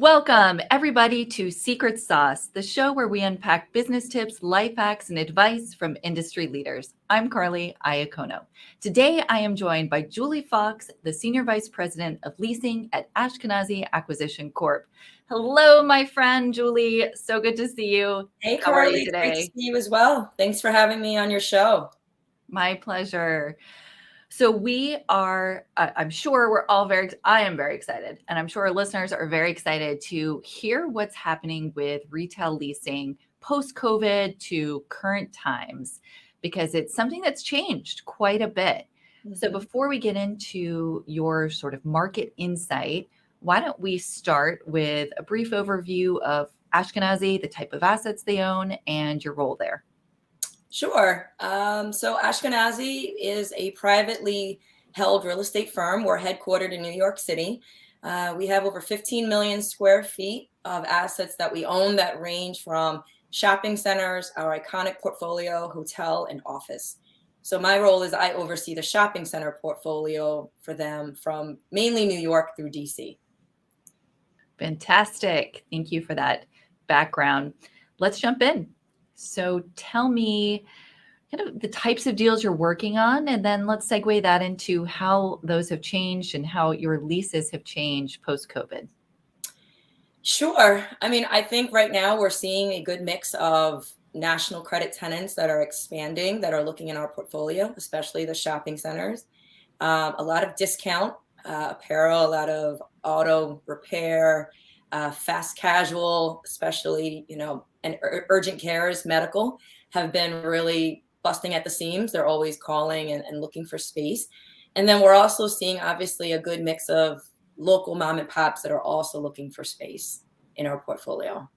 Welcome, everybody, to Secret Sauce, the show where we unpack business tips, life hacks, and advice from industry leaders. I'm Karly Iacono. Today, I am joined by Julie Fox, the Senior Vice President of Leasing at Ashkenazy Acquisitions Corp. Hello, my friend, Julie. So good to see you. Hey, How are you Karly. Great to today? see you as well. Thanks for having me on your show. My pleasure. So we are, I'm sure I am very excited, and I'm sure our listeners are very excited to hear what's happening with retail leasing post-COVID to current times, because it's something that's changed quite a bit. So before we get into your sort of market insight, why don't we start with a brief overview of Ashkenazy, the type of assets they own, and your role there? Sure. So Ashkenazy is a privately held real estate firm. We're headquartered in New York City. We have over 15 million square feet of assets that we own that range from shopping centers, our iconic portfolio, hotel, and office. So my role is I oversee the shopping center portfolio for them from mainly New York through DC. Fantastic. Thank you for that background. Let's jump in. So tell me kind of the types of deals you're working on, and then let's segue that into how those have changed and how your leases have changed post-COVID. Sure. I mean, I think right now we're seeing a good mix of national credit tenants that are expanding, that are looking in our portfolio, especially the shopping centers. A lot of discount apparel, a lot of auto repair, fast casual, especially, and urgent cares, medical, have been really busting at the seams. They're always calling and looking for space. And then we're also seeing, obviously, a good mix of local mom and pops that are also looking for space in our portfolio.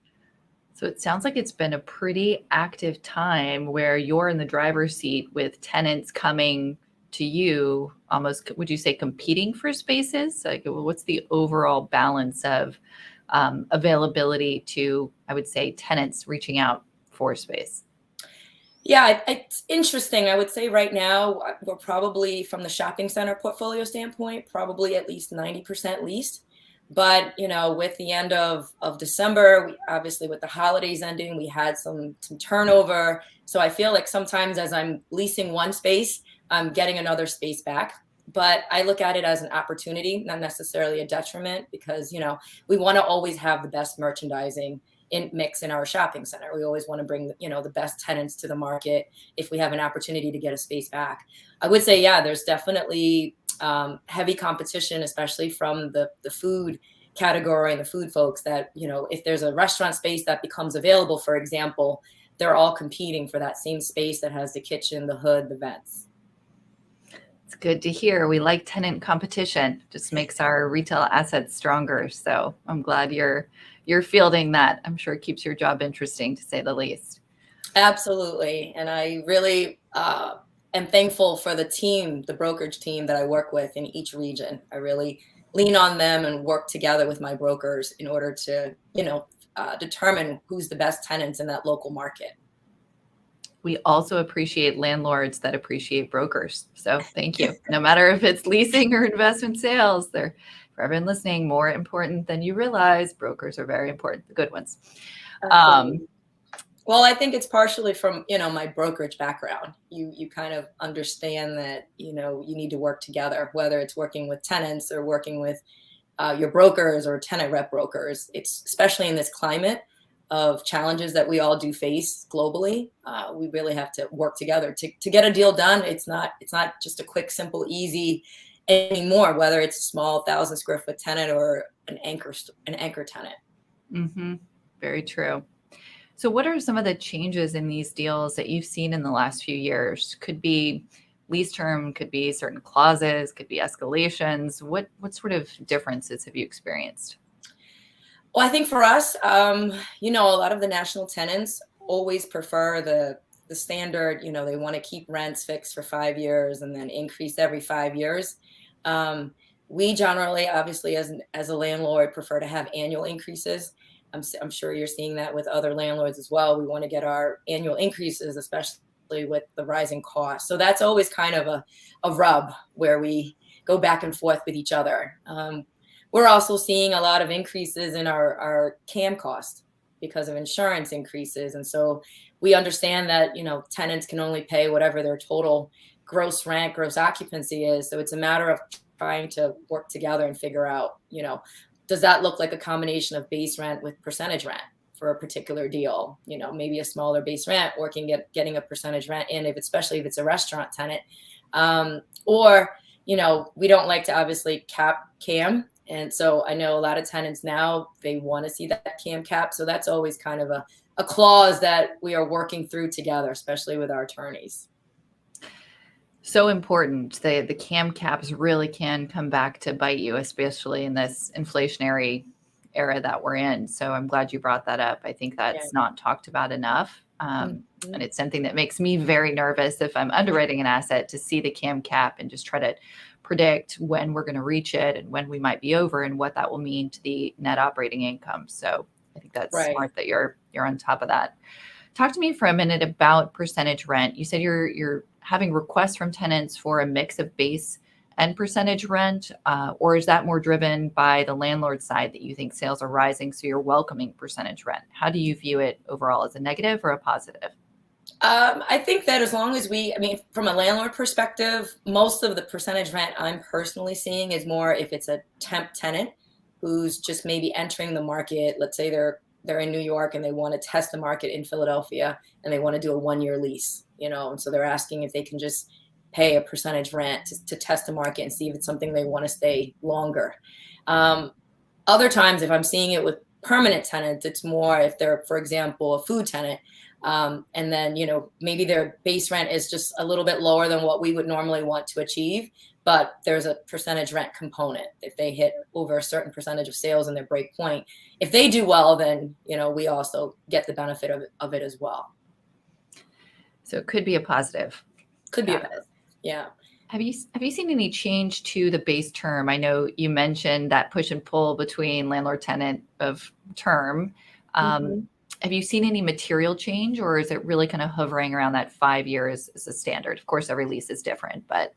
So it sounds like it's been a pretty active time where you're in the driver's seat with tenants coming to you, almost, would you say, competing for spaces? Like, what's the overall balance of availability to, I would say, tenants reaching out for space? Yeah, it's interesting. I would say right now we're probably, from the shopping center portfolio standpoint, probably at least 90% leased. But with the end of December, obviously with the holidays ending, we had some turnover. So I feel like sometimes as I'm leasing one space, I'm getting another space back. But I look at it as an opportunity, not necessarily a detriment, because we want to always have the best merchandising in our shopping center. We always want to bring the best tenants to the market if we have an opportunity to get a space back. I would say, yeah, there's definitely heavy competition, especially from the food category and the food folks, that if there's a restaurant space that becomes available, for example, they're all competing for that same space that has the kitchen, the hood, the vents. It's good to hear. We like tenant competition. Just makes our retail assets stronger. So I'm glad you're fielding that. I'm sure it keeps your job interesting, to say the least. Absolutely. And I really am thankful for the team, the brokerage team that I work with in each region. I really lean on them and work together with my brokers in order to, determine who's the best tenants in that local market. We also appreciate landlords that appreciate brokers. So thank you. No matter if it's leasing or investment sales, they're, for everyone listening, more important than you realize. Brokers are very important, the good ones. Well, I think it's partially from, my brokerage background. You kind of understand that, you need to work together, whether it's working with tenants or working with your brokers or tenant rep brokers. It's especially in this climate of challenges that we all do face globally. We really have to work together to get a deal done. It's not just a quick, simple, easy anymore, whether it's a small 1,000 square foot tenant or an anchor tenant. Mm-hmm. Very true. So what are some of the changes in these deals that you've seen in the last few years? Could be lease term, could be certain clauses, could be escalations. What sort of differences have you experienced? Well, I think for us, a lot of the national tenants always prefer the standard. They want to keep rents fixed for 5 years and then increase every 5 years. We generally, obviously, as a landlord, prefer to have annual increases. I'm sure you're seeing that with other landlords as well. We want to get our annual increases, especially with the rising costs. So that's always kind of a rub where we go back and forth with each other. we're also seeing a lot of increases in our CAM cost because of insurance increases. And so we understand that, tenants can only pay whatever their total gross rent, gross occupancy is. So it's a matter of trying to work together and figure out, does that look like a combination of base rent with percentage rent for a particular deal? Maybe a smaller base rent, getting a percentage rent in, especially if it's a restaurant tenant. Or, we don't like to obviously cap CAM. And so I know a lot of tenants now, they want to see that CAM cap. So that's always kind of a clause that we are working through together, especially with our attorneys. So important. The CAM caps really can come back to bite you, especially in this inflationary era that we're in. So I'm glad you brought that up. I think that's not talked about enough. And it's something that makes me very nervous if I'm underwriting an asset to see the CAM cap and just try to predict when we're going to reach it and when we might be over and what that will mean to the net operating income. So I think that's smart that you're on top of that. Talk to me for a minute about percentage rent. You said you're having requests from tenants for a mix of base and percentage rent, or is that more driven by the landlord side that you think sales are rising, so you're welcoming percentage rent? How do you view it overall, as a negative or a positive? I think that as long as from a landlord perspective, most of the percentage rent I'm personally seeing is more if it's a temp tenant who's just maybe entering the market. Let's say they're in New York and they want to test the market in Philadelphia and they want to do a 1-year lease, and so they're asking if they can just pay a percentage rent to test the market and see if it's something they want to stay longer. Other times, if I'm seeing it with permanent tenants, it's more if they're, for example, a food tenant, and then, maybe their base rent is just a little bit lower than what we would normally want to achieve, but there's a percentage rent component. If they hit over a certain percentage of sales in their break point, if they do well, then, we also get the benefit of it as well. So it could be a positive. Could be a positive. Yeah. Have you seen any change to the base term? I know you mentioned that push and pull between landlord tenant of term. Have you seen any material change, or is it really kind of hovering around that 5 years as a standard? Of course, every lease is different, but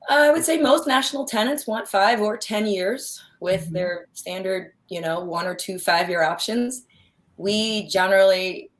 I would say most national tenants want 5 or 10 years with their standard, 1 or 2 5-year options. We generally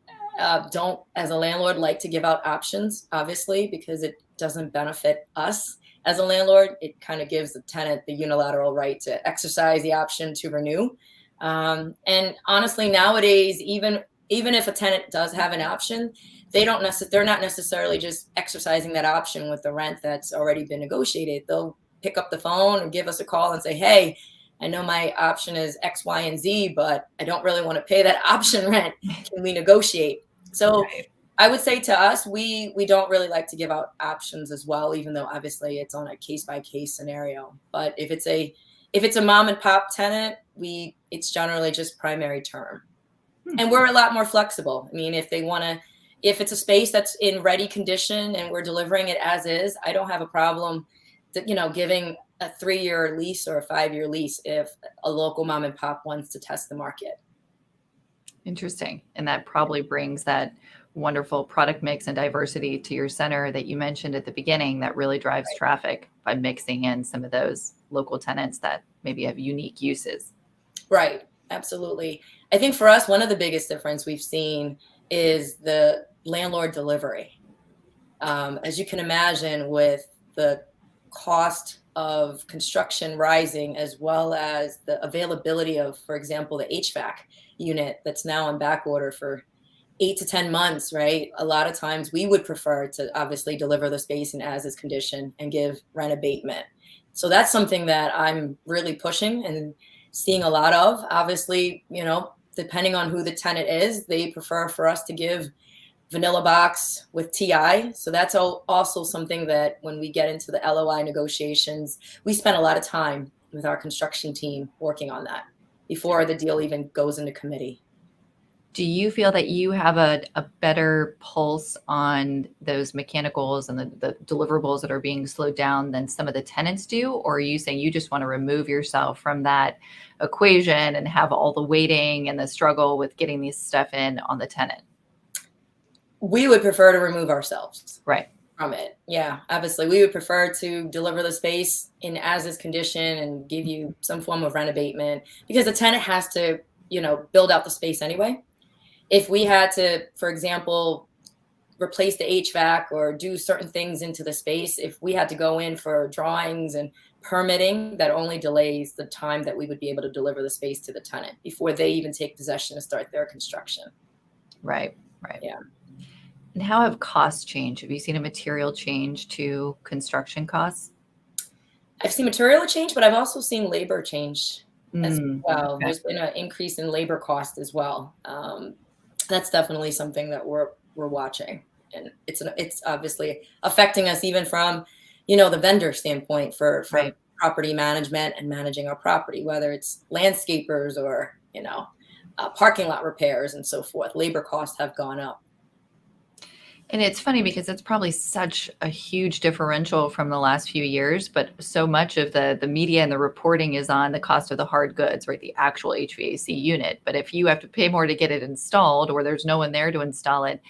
don't, as a landlord, like to give out options, obviously, because it doesn't benefit us as a landlord. It kind of gives the tenant the unilateral right to exercise the option to renew. And honestly, nowadays, even if a tenant does have an option, they're not necessarily just exercising that option with the rent that's already been negotiated. They'll pick up the phone and give us a call and say, hey, I know my option is X, Y, and Z, but I don't really want to pay that option rent. Can we negotiate? So I would say to us, we don't really like to give out options as well, even though obviously it's on a case by case scenario. But if it's a mom and pop tenant, it's generally just primary term. And we're a lot more flexible. I mean, if it's a space that's in ready condition and we're delivering it as is, I don't have a problem giving a 3-year lease or a 5-year lease if a local mom and pop wants to test the market. Interesting. And that probably brings that wonderful product mix and diversity to your center that you mentioned at the beginning that really drives traffic by mixing in some of those local tenants that maybe have unique uses. Right. Absolutely. I think for us, one of the biggest difference we've seen is the landlord delivery. As you can imagine, with the cost of construction rising, as well as the availability of, for example, the HVAC unit that's now on back order for 8 to 10 months, right? A lot of times we would prefer to obviously deliver the space in as is condition and give rent abatement. So that's something that I'm really pushing and seeing a lot of. Obviously, depending on who the tenant is, they prefer for us to give vanilla box with TI. So that's also something that when we get into the LOI negotiations, we spend a lot of time with our construction team working on that before the deal even goes into committee. Do you feel that you have a better pulse on those mechanicals and the deliverables that are being slowed down than some of the tenants do? Or are you saying you just want to remove yourself from that equation and have all the waiting and the struggle with getting this stuff in on the tenant? We would prefer to remove ourselves. Right. from it. Yeah, obviously, we would prefer to deliver the space in as-is condition and give you some form of rent abatement because the tenant has to, build out the space anyway. If we had to, for example, replace the HVAC or do certain things into the space, if we had to go in for drawings and permitting, that only delays the time that we would be able to deliver the space to the tenant before they even take possession and start their construction. Right. Yeah. And how have costs changed? Have you seen a material change to construction costs? I've seen material change, but I've also seen labor change as well. Okay. There's been an increase in labor cost as well. That's definitely something that we're watching, and it's obviously affecting us even from, the vendor standpoint for Right. property management and managing our property, whether it's landscapers or parking lot repairs and so forth. Labor costs have gone up. And it's funny because it's probably such a huge differential from the last few years, but so much of the media and the reporting is on the cost of the hard goods, right? The actual HVAC unit. But if you have to pay more to get it installed or there's no one there to install it,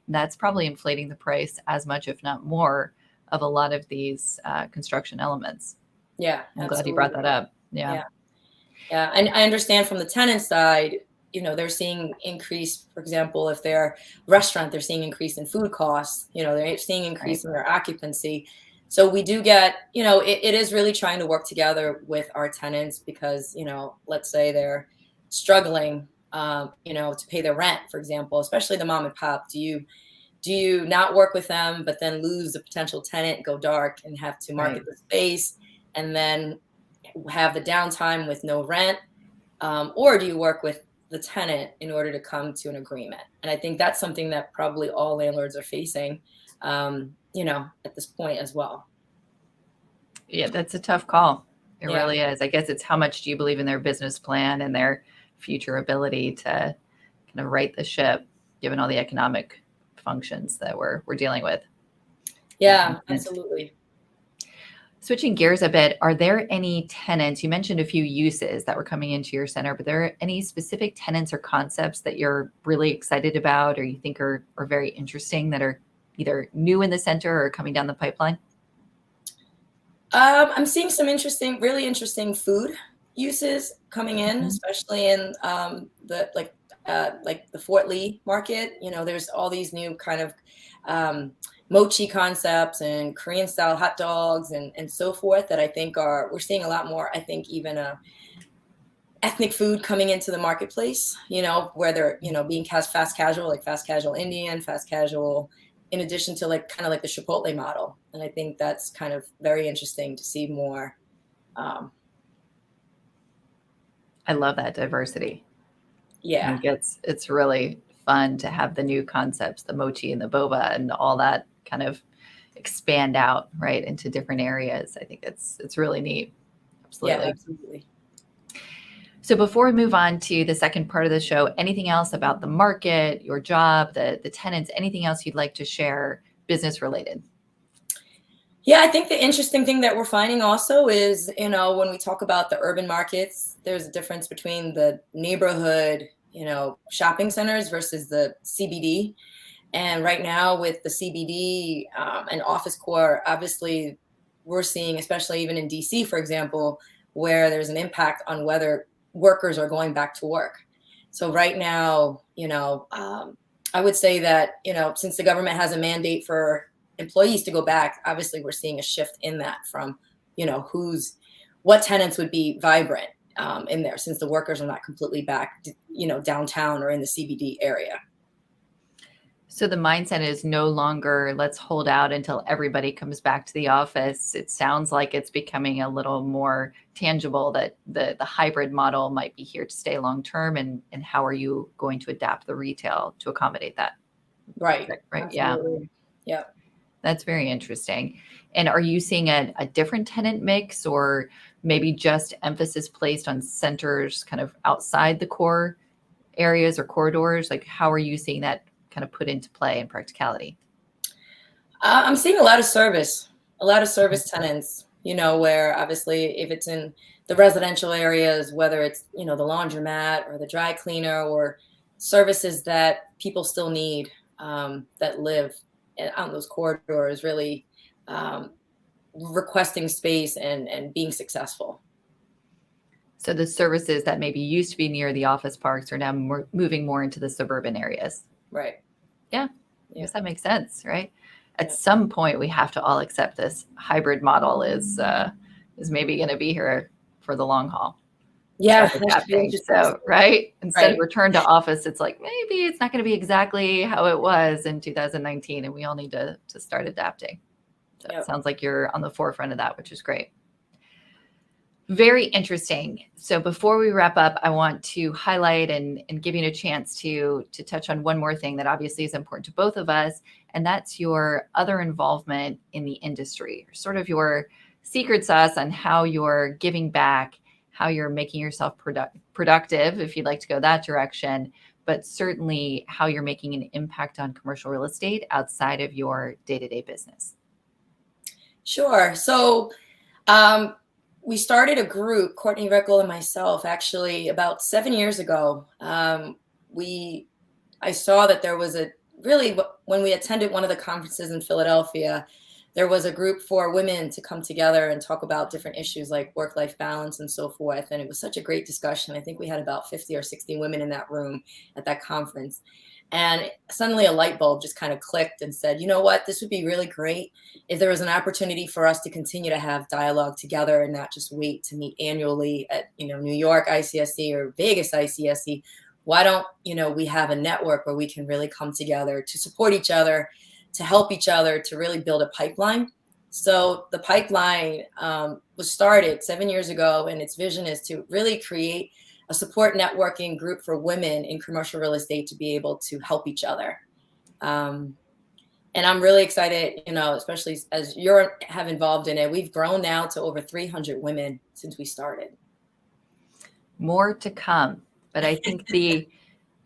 that's probably inflating the price as much, if not more, of a lot of these construction elements. Yeah, I'm glad you brought that up. Yeah. Yeah, and I understand from the tenant side, they're seeing increase, for example, if they're restaurant, they're seeing increase in food costs, they're seeing increase in their occupancy. So we do get, it is really trying to work together with our tenants because, let's say they're struggling, to pay their rent, for example, especially the mom and pop. Do you not work with them, but then lose a potential tenant, go dark and have to market the space and then have the downtime with no rent? Or do you work with the tenant in order to come to an agreement? And I think that's something that probably all landlords are facing, at this point as well. Yeah, that's a tough call. It Yeah. really is. I guess it's how much do you believe in their business plan and their future ability to kind of right the ship, given all the economic functions that we're dealing with. Yeah, absolutely. Switching gears a bit, are there any tenants? You mentioned a few uses that were coming into your center, but are there any specific tenants or concepts that you're really excited about or you think are very interesting that are either new in the center or coming down the pipeline? I'm seeing some really interesting food uses coming in, especially in like the Fort Lee market. There's all these new kind of mochi concepts and Korean style hot dogs and so forth that I think we're seeing a lot more. I think even ethnic food coming into the marketplace, where they're, being fast casual, like fast casual Indian, fast casual, in addition to like kind of like the Chipotle model. And I think that's kind of very interesting to see more. I love that diversity. Yeah. I think it's really fun to have the new concepts, the mochi and the boba and all that kind of expand out right into different areas. I think it's really neat. Absolutely. Yeah, absolutely. So before we move on to the second part of the show, anything else about the market, your job, the tenants, anything else you'd like to share business related? Yeah, I think the interesting thing that we're finding also is, when we talk about the urban markets, there's a difference between the neighborhood, shopping centers versus the CBD. And right now with the CBD and office core, obviously we're seeing, especially even in DC, for example, where there's an impact on whether workers are going back to work. So right now, I would say that, since the government has a mandate for employees to go back, obviously we're seeing a shift in that from, what tenants would be vibrant in there since the workers are not completely back, downtown or in the CBD area. So the mindset is no longer let's hold out until everybody comes back to the office. It sounds like it's becoming a little more tangible that the hybrid model might be here to stay long term. And how are you going to adapt the retail to accommodate that? Right. Right. Absolutely. Yeah. That's very interesting. And are you seeing a different tenant mix or maybe just emphasis placed on centers kind of outside the core areas or corridors? Like how are you seeing that kind of put into play in practicality? I'm seeing a lot of service tenants, where obviously if it's in the residential areas, whether it's, the laundromat or the dry cleaner or services that people still need that live on those corridors, really requesting space and being successful. So the services that maybe used to be near the office parks are now moving more into the suburban areas. Right. Yeah, I guess that makes sense, right? At Yeah. some point, we have to all accept this hybrid model is maybe going to be here for the long haul. Yeah, Start that should be adapting. interesting. So, right? Instead of Right. return to office, it's like maybe it's not going to be exactly how it was in 2019, and we all need to start adapting. So Yep. it sounds like you're on the forefront of that, which is great. Very interesting. So before we wrap up, I want to highlight and give you a chance to touch on one more thing that obviously is important to both of us, and that's your other involvement in the industry, sort of your secret sauce on how you're giving back, how you're making yourself productive, if you'd like to go that direction, but certainly how you're making an impact on commercial real estate outside of your day-to-day business. Sure. So we started a group, Courtney Rickle and myself, actually about 7 years ago. I saw that there was when we attended one of the conferences in Philadelphia, there was a group for women to come together and talk about different issues like work-life balance and so forth. And it was such a great discussion. I think we had about 50 or 60 women in that room at that conference. And suddenly a light bulb just kind of clicked and said, you know what, this would be really great if there was an opportunity for us to continue to have dialogue together and not just wait to meet annually at, New York ICSC or Vegas ICSC. Why don't, we have a network where we can really come together to support each other, to help each other, to really build a pipeline. So the pipeline was started 7 years ago, and its vision is to really create a support networking group for women in commercial real estate to be able to help each other. And I'm really excited, especially as have involved in it. We've grown now to over 300 women since we started. More to come. But I think the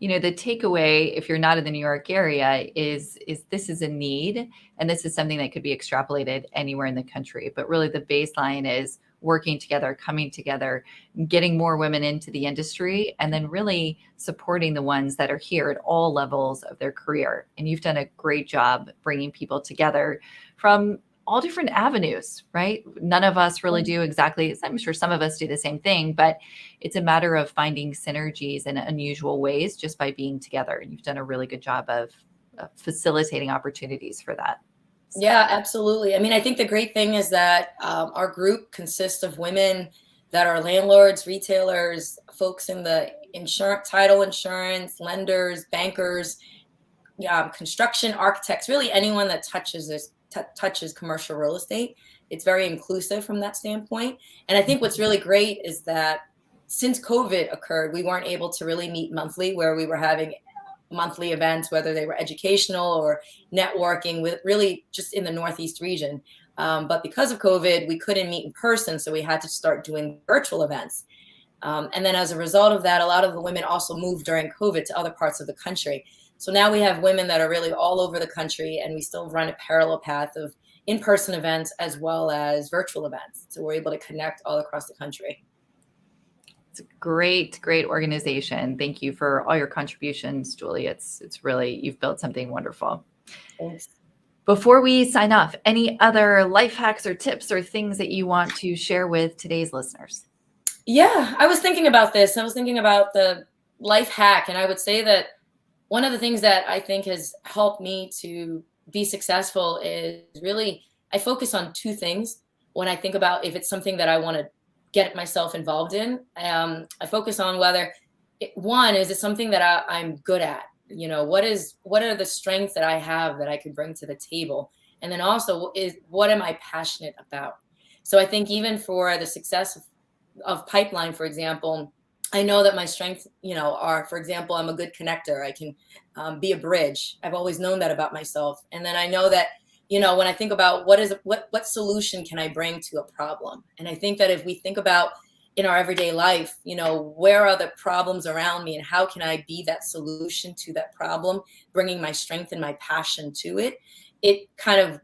takeaway, if you're not in the New York area, is this is a need, and this is something that could be extrapolated anywhere in the country. But really the baseline is working together, coming together, getting more women into the industry, and then really supporting the ones that are here at all levels of their career. And you've done a great job bringing people together from all different avenues, right? None of us really do exactly, I'm sure some of us do the same thing, but it's a matter of finding synergies in unusual ways just by being together. And you've done a really good job of facilitating opportunities for that. Yeah, absolutely. I mean, I think the great thing is that our group consists of women that are landlords, retailers, folks in the title insurance, lenders, bankers, construction, architects, really anyone that touches commercial real estate. It's very inclusive from that standpoint. And I think what's really great is that since COVID occurred, we weren't able to really meet monthly, where we were having monthly events, whether they were educational or networking, with really just in the Northeast region. But because of COVID, we couldn't meet in person, so we had to start doing virtual events. And then as a result of that, a lot of the women also moved during COVID to other parts of the country. So now we have women that are really all over the country, and we still run a parallel path of in-person events as well as virtual events. So we're able to connect all across the country. It's a great organization. Thank you for all your contributions, Julie. It's really, you've built something wonderful. Thanks. Before we sign off, any other life hacks or tips or things that you want to share with today's listeners? Yeah, I was thinking about this. I was thinking about the life hack, and I would say that one of the things that I think has helped me to be successful is really, I focus on two things when I think about if it's something that I want to get myself involved in. I focus on whether one, is it something that I'm good at? What are the strengths that I have that I could bring to the table? And then also what am I passionate about? So I think even for the success of Pipeline, for example, I know that my strengths, are, for example, I'm a good connector. I can be a bridge. I've always known that about myself. And then I know that, when I think about what solution can I bring to a problem? And I think that if we think about in our everyday life, where are the problems around me and how can I be that solution to that problem, bringing my strength and my passion to it, it kind of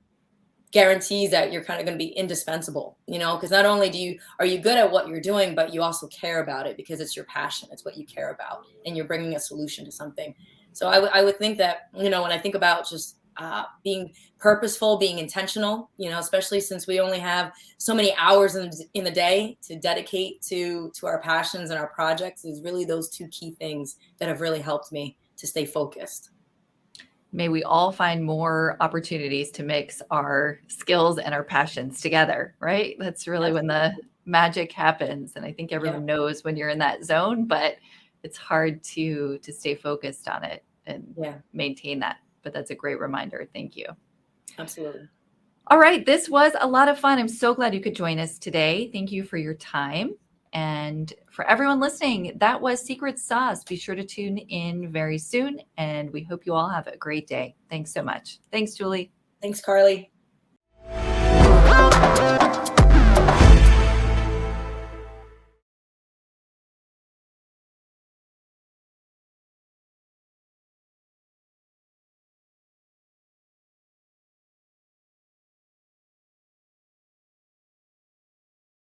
guarantees that you're kind of going to be indispensable, because not only are you good at what you're doing, but you also care about it because it's your passion. It's what you care about, and you're bringing a solution to something. So I would think that, when I think about just being purposeful, being intentional, especially since we only have so many hours in the day to dedicate to our passions and our projects, is really those two key things that have really helped me to stay focused. May we all find more opportunities to mix our skills and our passions together, right? That's really when the magic happens. And I think everyone knows when you're in that zone, but it's hard to stay focused on it and maintain that. But that's a great reminder. Thank you. Absolutely. All right. This was a lot of fun. I'm so glad you could join us today. Thank you for your time. And for everyone listening, that was Secret Sauce. Be sure to tune in very soon. And we hope you all have a great day. Thanks so much. Thanks, Julie. Thanks, Carly.